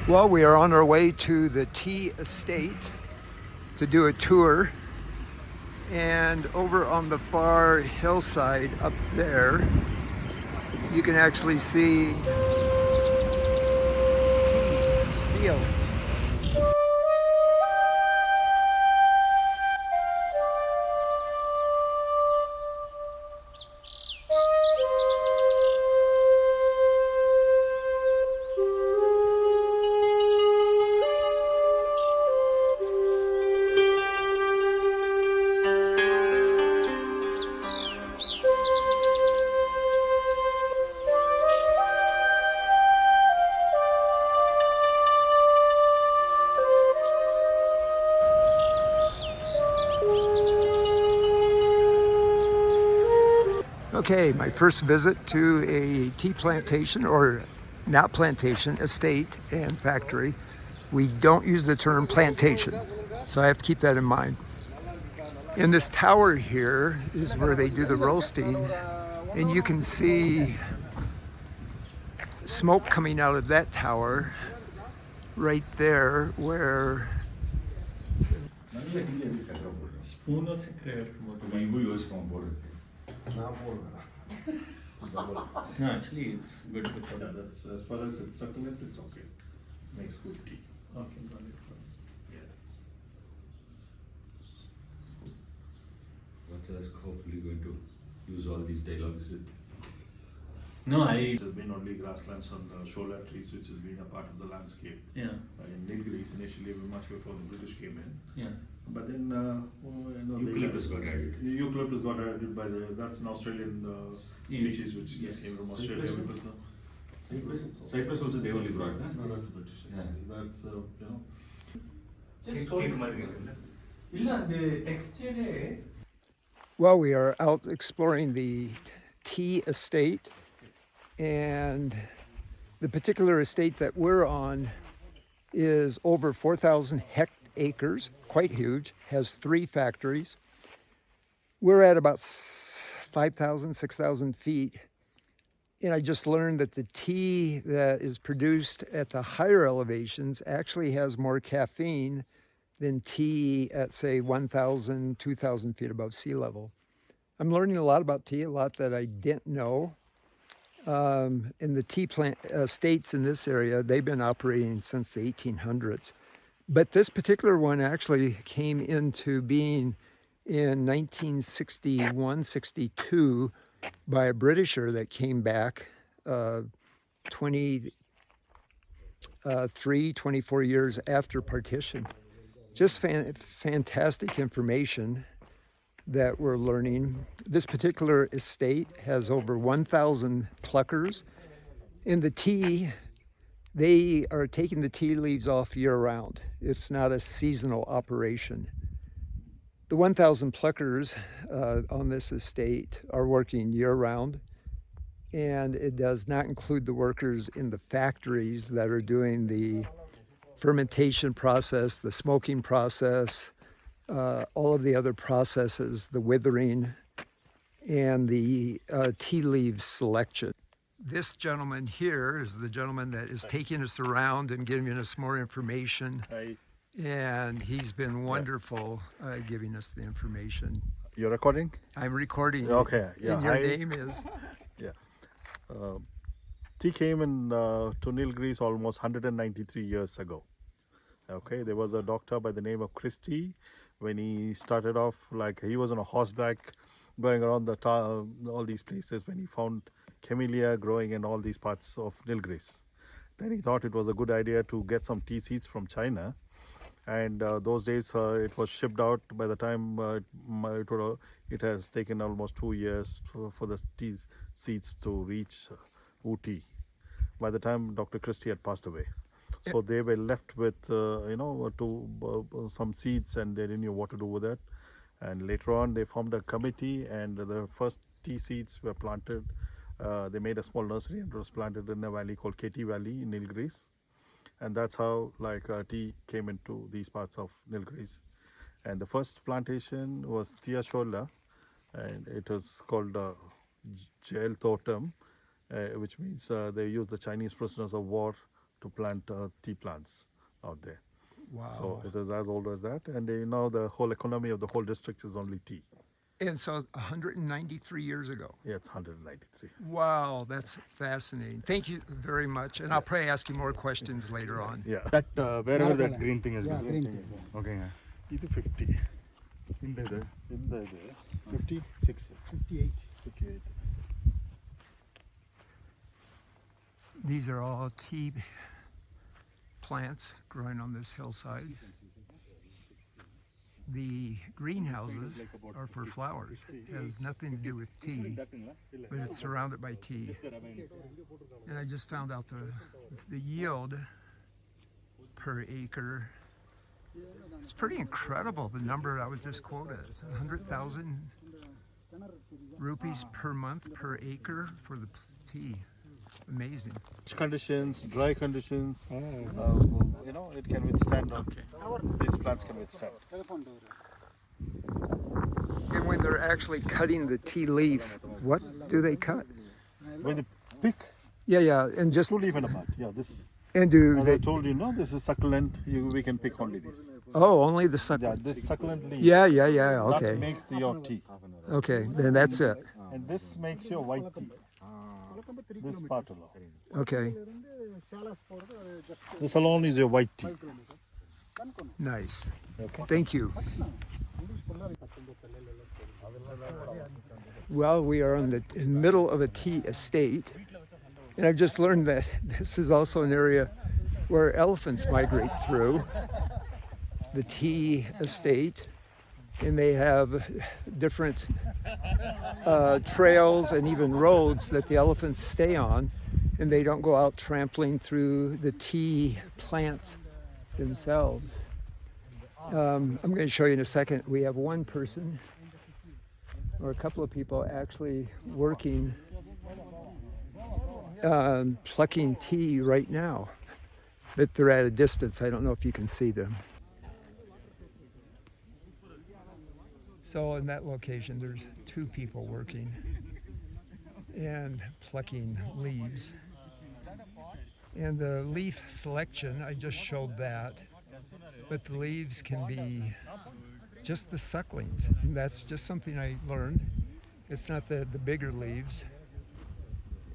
Well, we are on our way to the tea estate to do a tour. And over on the far hillside up there, you can actually see tea fields. Okay, my first visit to a tea plantation, or not plantation, estate and factory. We don't use the term plantation, so I have to keep that in mind. In this tower here is where they do the roasting, and you can see smoke coming out of that tower right there where spoon से No, actually, it's good for Yeah, that's as far as it's succulent, it's okay. Makes good tea. Okay, got it. Yeah. What's us hopefully going to use all these dialogues with? No, It has been only grasslands and shola trees which has been a part of the landscape. Yeah, In Nilgiris initially, much before the British came in. yeah. But then, Eucalyptus got added. Eucalyptus got added by that's an Australian species which Yes. just came from Australia. Cypress? Because, Cyprus also they only brought, huh? No, that's British. Yeah. That's, Just the texture. well, we are out exploring the tea estate, and the particular estate that we're on is over 4,000 acres, quite huge, has 3 factories. We're at about 5,000, 6,000 feet, and I just learned that the tea that is produced at the higher elevations actually has more caffeine than tea at, say, 1,000, 2,000 feet above sea level. I'm learning a lot about tea, a lot that I didn't know. In the tea plant estates in this area, they've been operating since the 1800s. But this particular one actually came into being in 1961, 62 by a Britisher that came back 24 years after partition. Just fantastic information that we're learning. This particular estate has over 1,000 pluckers. In the tea, they are taking the tea leaves off year round. It's not a seasonal operation. The 1,000 pluckers on this estate are working year round, and it does not include the workers in the factories that are doing the fermentation process, the smoking process, all of the other processes, the withering, and the tea leaf selection. This gentleman here is the gentleman that is taking us around and giving us more information. And he's been wonderful giving us the information. You're recording? I'm recording. Okay, yeah. And your name is? Yeah. Tea came in to Nilgiris almost 193 years ago. Okay, there was a doctor by the name of Christie. When he started off, like he was on a horseback going around all these places when he found camellia growing in all these parts of Nilgiris. Then he thought it was a good idea to get some tea seeds from China. And those days it was shipped out. By the time it has taken almost 2 years for the tea seeds to reach Ooty. By the time Dr. Christie had passed away. So they were left with, some seeds, and they didn't know what to do with it. And later on, they formed a committee, and the first tea seeds were planted. They made a small nursery, and it was planted in a valley called Katy Valley in Nilgiris. And that's how tea came into these parts of Nilgiris. And the first plantation was Tiashola, and it was called Jail Totem, which means they used the Chinese prisoners of war to plant tea plants out there. Wow. So it is as old as that, and the whole economy of the whole district is only tea. And so 193 years ago. Yeah, it's 193. Wow, that's fascinating. Thank you very much. And I'll probably ask you more questions later on. Yeah. That wherever that green thing is. Okay. ಇದು 50. In there. 56. 58. These are all tea plants growing on this hillside. The greenhouses are for flowers. It has nothing to do with tea, but it's surrounded by tea. And I just found out the yield per acre. It's pretty incredible, the number I was just quoted. 100,000 rupees per month per acre for the tea. Amazing. Conditions, dry conditions, it can withstand. These plants can withstand. And when they're actually cutting the tea leaf, what do they cut? When they pick, Yeah, and just two leaf and a bud. Yeah, this. and do As I they? told you, no, this is succulent. We can pick only this. Oh, only the Yeah, succulent. this succulent leaf. Yeah. That Okay, makes your tea, okay, then that's it. and this makes your white tea. This part alone. Okay, This alone is your white tea. nice. Okay. Thank you. Well, we are in the middle of a tea estate, and I've just learned that this is also an area where elephants migrate through the tea estate, and they have different trails and even roads that the elephants stay on, and they don't go out trampling through the tea plants themselves. I'm going to show you in a second. We have one person or a couple of people actually working, plucking tea right now, but they're at a distance. I don't know if you can see them. So in that location, there's two people working and plucking leaves. And the leaf selection, I just showed that, but the leaves can be just the sucklings. And that's just something I learned. It's not the bigger leaves.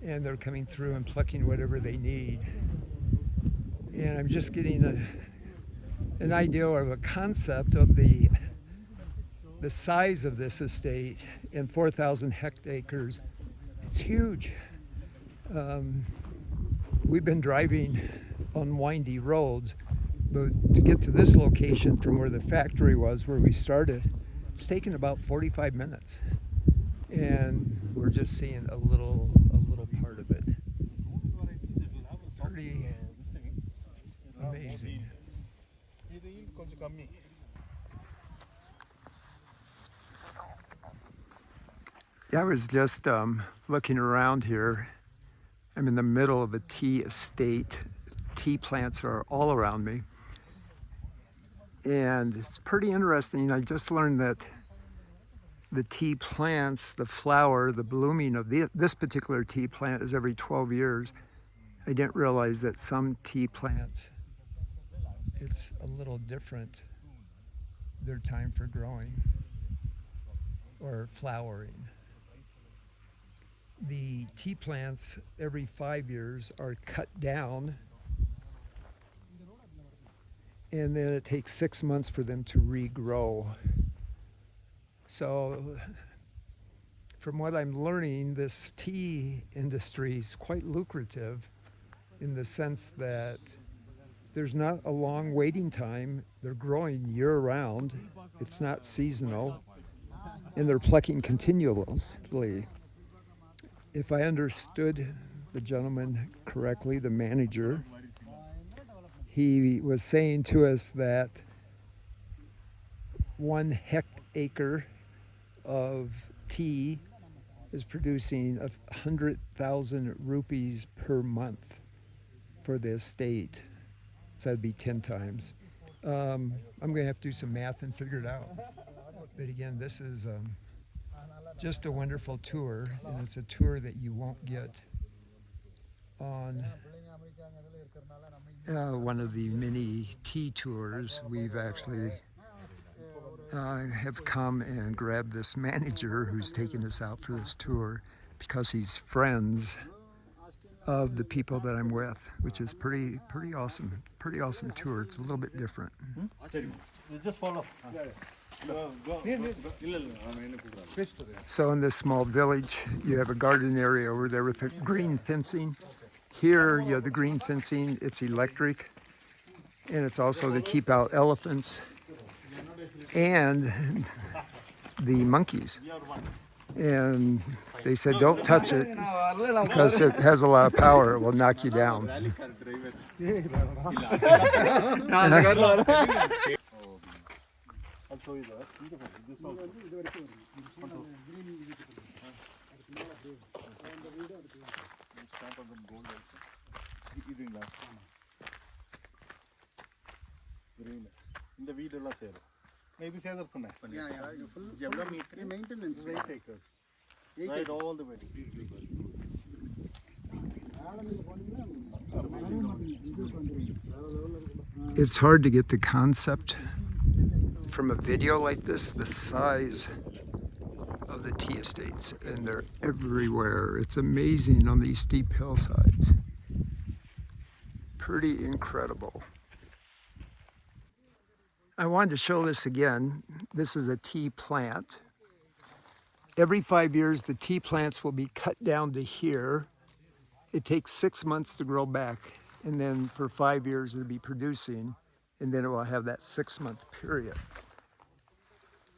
And they're coming through and plucking whatever they need. And I'm just getting an idea of a concept of the size of this estate and 4,000 hectares. It's huge. We've been driving on windy roads, but to get to this location from where the factory was, where we started, it's taken about 45 minutes. And we're just seeing a little part of it. Pretty amazing. I was just looking around here. I'm in the middle of a tea estate. Tea plants are all around me. And it's pretty interesting. I just learned that the tea plants, the flower, the blooming of this particular tea plant is every 12 years. I didn't realize that some tea plants, it's a little different, their time for growing or flowering. The tea plants every 5 years are cut down, and then it takes 6 months for them to regrow. So from what I'm learning, this tea industry is quite lucrative in the sense that there's not a long waiting time. They're growing year-round. It's not seasonal, and they're plucking continuously. If I understood the gentleman correctly, the manager, he was saying to us that 1 hectare of tea is producing 100,000 rupees per month for the estate. So that'd be 10 times. I'm going to have to do some math and figure it out. But again, this is just a wonderful tour, and it's a tour that you won't get on one of the many tea tours. We've actually have come and grabbed this manager who's taking us out for this tour because he's friends of the people that I'm with, which is pretty awesome. Pretty awesome tour. It's a little bit different. Just follow. So in this small village, you have a garden area over there with the green fencing. Here, you have the green fencing. It's electric, and it's also to keep out elephants and the monkeys. And they said, don't touch it because it has a lot of power. It will knock you down. I'll show you that. This also. Stamp on them gold also. இதுங்களா green இந்த வீடெல்லாம் சேரும் நான் இது சேதறதுனே எவ்வளவு metre maintenance 8 acres right all the way. It's hard to get the concept from a video like this, the size of the tea estates, and they're everywhere. It's amazing on these steep hillsides. Pretty incredible. I wanted to show this again. This is a tea plant. Every 5 years, the tea plants will be cut down to here. It takes 6 months to grow back, and then for 5 years, it'll be producing, and then it will have that 6-month period.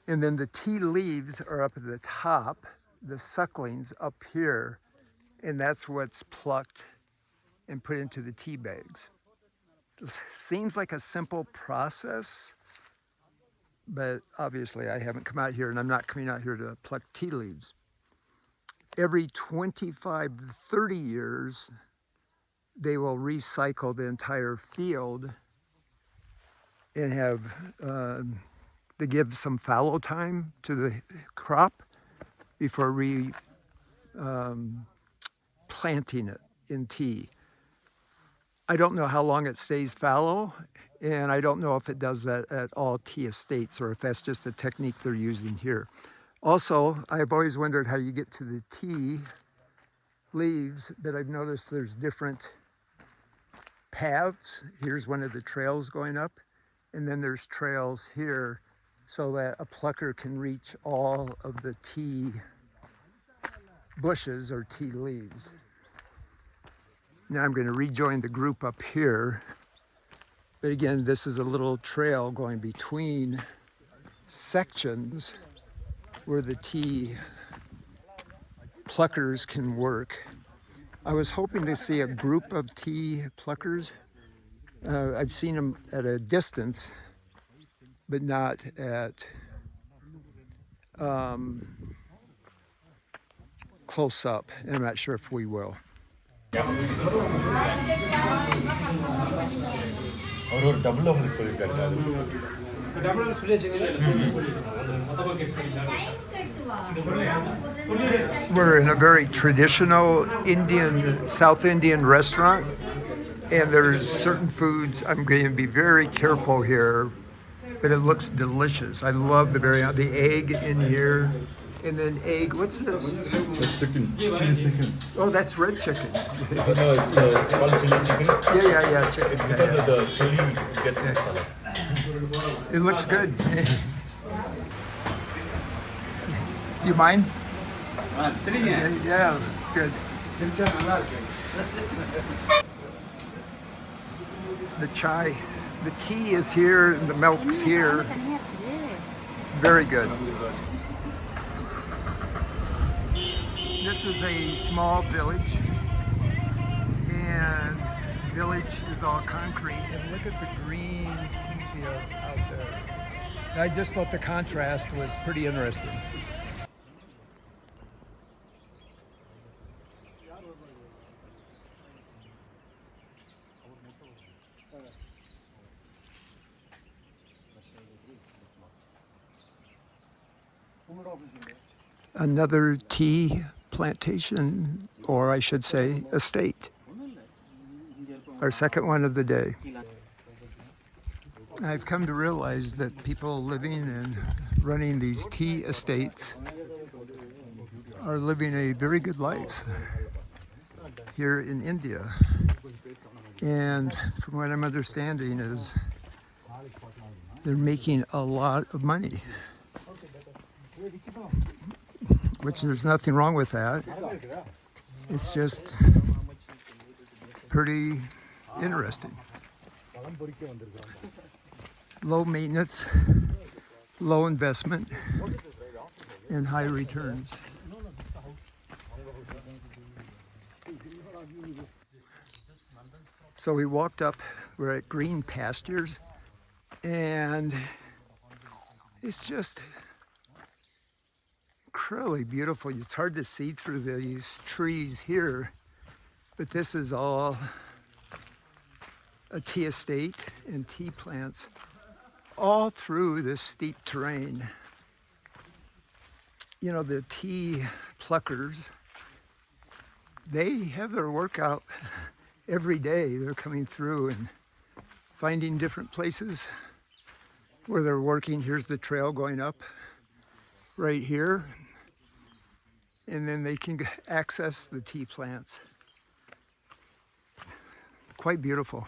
And then the tea leaves are up at the top, the sucklings up here, and that's what's plucked and put into the tea bags. It seems like a simple process, but obviously I haven't come out here, and I'm not coming out here to pluck tea leaves. Every 25 to 30 years, they will recycle the entire field and have to give some fallow time to the crop before planting it in tea. I don't know how long it stays fallow, and I don't know if it does that at all tea estates or if that's just a technique they're using here. Also, I've always wondered how you get to the tea leaves, but I've noticed there's different paths. Here's one of the trails going up, and then there's trails here so that a plucker can reach all of the tea bushes or tea leaves. Now I'm going to rejoin the group up here. But again, this is a little trail going between sections where the tea pluckers can work. I was hoping to see a group of tea pluckers. I've seen them at a distance, but not at close up. I'm not sure if we will. We're in a very traditional Indian, South Indian restaurant, and there's certain foods. I'm going to be very careful here, but it looks delicious. I love the egg in here. And then egg, what's this? That's chicken. Chili chicken. Oh, that's red chicken. No, it's called chili chicken. Yeah, chicken. Because of the chili gets in color. It looks good. You mind? Yeah, it's good. The chai, the tea is here, and the milk's here. It's very good. This is a small village, and the village is all concrete, and look at the green tea fields out there. I just thought the contrast was pretty interesting. Another tea plantation, or I should say estate. our second one of the day. I've come to realize that people living and running these tea estates are living a very good life here in India. And from what I'm understanding is they're making a lot of money, which there's nothing wrong with that. It's just pretty interesting. Low maintenance, low investment, and high returns. So we walked up, we're at green pastures, and it's just incredibly beautiful. It's hard to see through these trees here, but this is all a tea estate and tea plants all through this steep terrain. You know, the tea pluckers, they have their workout every day. They're coming through and finding different places where they're working. Here's the trail going up right here. And then they can access the tea plants. Quite beautiful.